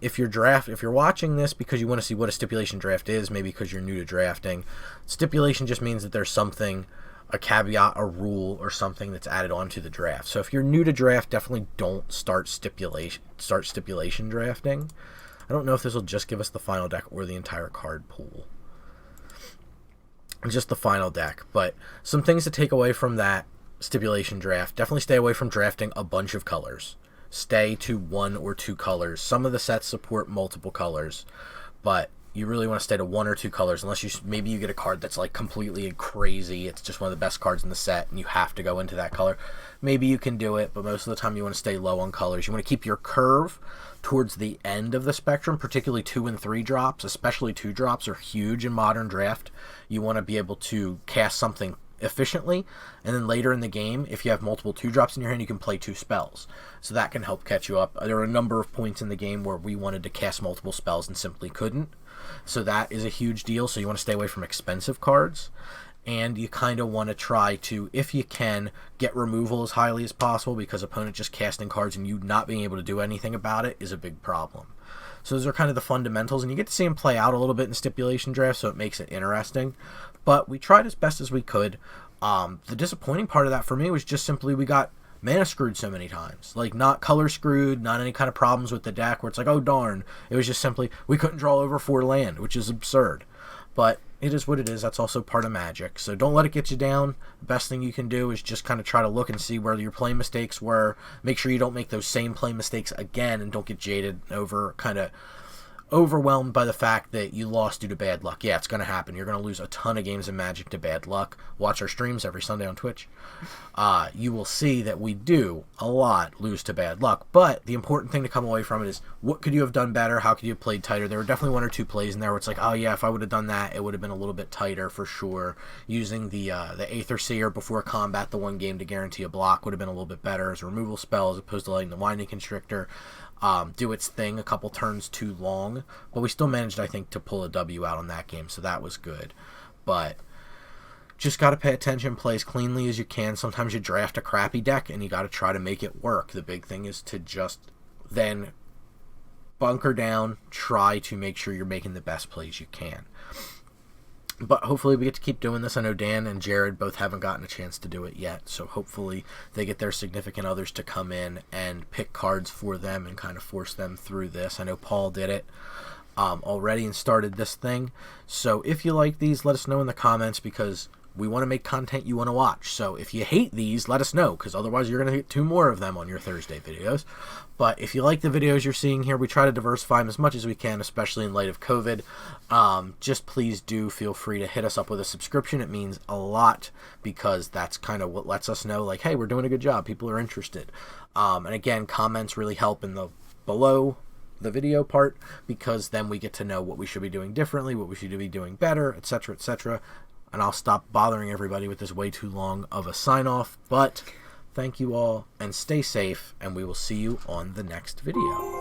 If you're watching this because you want to see what a stipulation draft is, maybe because you're new to drafting, stipulation just means that there's something, a caveat, a rule, or something that's added onto the draft. So if you're new to draft, definitely don't start stipulation drafting. I don't know if this will just give us the final deck or the entire card pool. Just the final deck, but some things to take away from that stipulation draft. Definitely stay away from drafting a bunch of colors. Stay to 1 or 2 colors. Some of the sets support multiple colors, but you really want to stay to 1 or 2 colors unless maybe you get a card that's like completely crazy. It's just one of the best cards in the set and you have to go into that color. Maybe you can do it, but most of the time you want to stay low on colors. You want to keep your curve towards the end of the spectrum, particularly 2 and 3 drops, especially 2 drops are huge in modern draft. You want to be able to cast something efficiently, and then later in the game, if you have multiple 2 drops in your hand, you can play 2 spells. So that can help catch you up. There are a number of points in the game where we wanted to cast multiple spells and simply couldn't. So that is a huge deal. So you want to stay away from expensive cards. And you kind of want to try to, if you can, get removal as highly as possible, because opponent just casting cards and you not being able to do anything about it is a big problem. So those are kind of the fundamentals, and you get to see them play out a little bit in stipulation draft, so it makes it interesting. But we tried as best as we could. The disappointing part of that for me was just simply we got mana screwed so many times. Like, not color screwed, not any kind of problems with the deck where it's like, oh darn. It was just simply, we couldn't draw over 4 land, which is absurd. But it is what it is. That's also part of Magic. So don't let it get you down. The best thing you can do is just kind of try to look and see where your play mistakes were. Make sure you don't make those same play mistakes again and don't get jaded over, kind of overwhelmed by the fact that you lost due to bad luck. Yeah, it's going to happen. You're going to lose a ton of games of Magic to bad luck. Watch our streams every Sunday on Twitch. You will see that we do a lot lose to bad luck. But the important thing to come away from it is, what could you have done better? How could you have played tighter? There were definitely 1 or 2 plays in there where it's like, oh yeah, if I would have done that, it would have been a little bit tighter for sure. Using the Aether Seer before combat, the 1 game to guarantee a block, would have been a little bit better as a removal spell as opposed to letting the Winding Constrictor do its thing a couple turns too long. long, but we still managed, I think, to pull a W out on that game, so that was good. But just got to pay attention, play as cleanly as you can. Sometimes you draft a crappy deck, and you got to try to make it work. The big thing is to just then bunker down, try to make sure you're making the best plays you can. But hopefully we get to keep doing this. I know Dan and Jared both haven't gotten a chance to do it yet, so hopefully they get their significant others to come in and pick cards for them and kind of force them through this. I know Paul did it already and started this thing. So if you like these, let us know in the comments, because we want to make content you want to watch. So if you hate these, let us know, because otherwise you're going to get 2 more of them on your Thursday videos. But if you like the videos you're seeing here, we try to diversify them as much as we can, especially in light of COVID. Just please do feel free to hit us up with a subscription. It means a lot, because that's kind of what lets us know, like, hey, we're doing a good job. People are interested. And again, comments really help in the below the video part, because then we get to know what we should be doing differently, what we should be doing better, etc., etc. And I'll stop bothering everybody with this way too long of a sign-off. But thank you all, and stay safe, and we will see you on the next video.